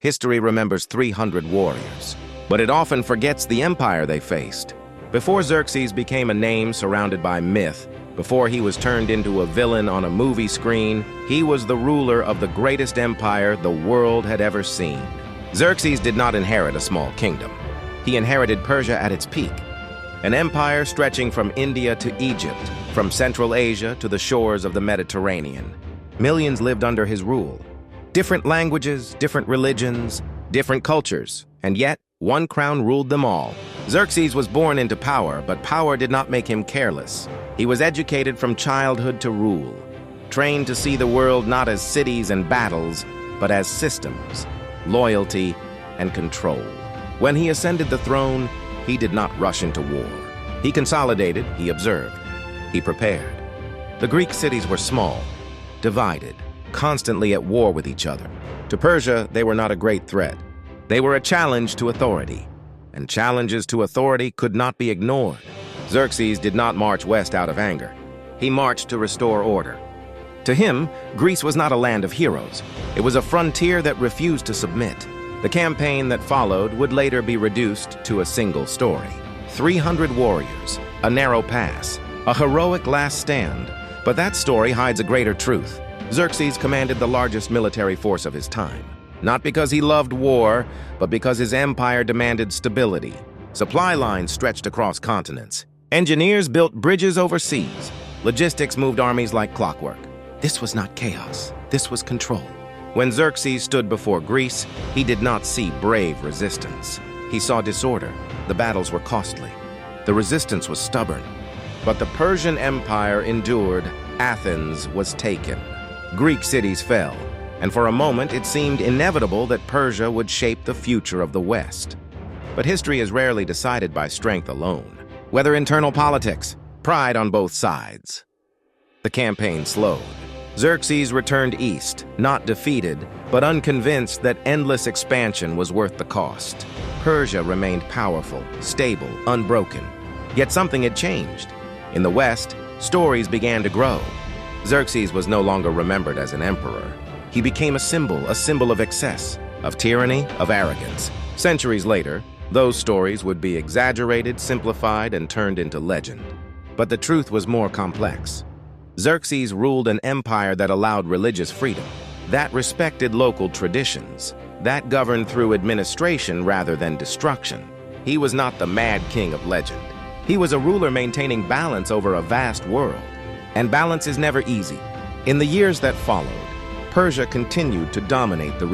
History remembers 300 warriors, but it often forgets the empire they faced. Before Xerxes became a name surrounded by myth, before he was turned into a villain on a movie screen, he was the ruler of the greatest empire the world had ever seen. Xerxes did not inherit a small kingdom. He inherited Persia at its peak, an empire stretching from India to Egypt, from Central Asia to the shores of the Mediterranean. Millions lived under his rule. Different languages, different religions, different cultures, and yet one crown ruled them all. Xerxes was born into power, but power did not make him careless. He was educated from childhood to rule, trained to see the world not as cities and battles, but as systems, loyalty, and control. When he ascended the throne, he did not rush into war. He consolidated, he observed, he prepared. The Greek cities were small, divided, constantly at war with each other. To Persia, they were not a great threat. They were a challenge to authority, and challenges to authority could not be ignored. Xerxes did not march west out of anger. He marched to restore order. To him, Greece was not a land of heroes. It was a frontier that refused to submit. The campaign that followed would later be reduced to a single story. 300 warriors, a narrow pass, a heroic last stand. But that story hides a greater truth. Xerxes commanded the largest military force of his time. Not because he loved war, but because his empire demanded stability. Supply lines stretched across continents. Engineers built bridges overseas. Logistics moved armies like clockwork. This was not chaos. This was control. When Xerxes stood before Greece, he did not see brave resistance. He saw disorder. The battles were costly. The resistance was stubborn. But the Persian Empire endured. Athens was taken. Greek cities fell. And for a moment, it seemed inevitable that Persia would shape the future of the West. But history is rarely decided by strength alone, whether internal politics, pride on both sides. The campaign slowed. Xerxes returned east, not defeated, but unconvinced that endless expansion was worth the cost. Persia remained powerful, stable, unbroken. Yet something had changed. In the West, stories began to grow. Xerxes was no longer remembered as an emperor. He became a symbol of excess, of tyranny, of arrogance. Centuries later, those stories would be exaggerated, simplified, and turned into legend. But the truth was more complex. Xerxes ruled an empire that allowed religious freedom, that respected local traditions, that governed through administration rather than destruction. He was not the mad king of legend. He was a ruler maintaining balance over a vast world. And balance is never easy. In the years that followed, Persia continued to dominate the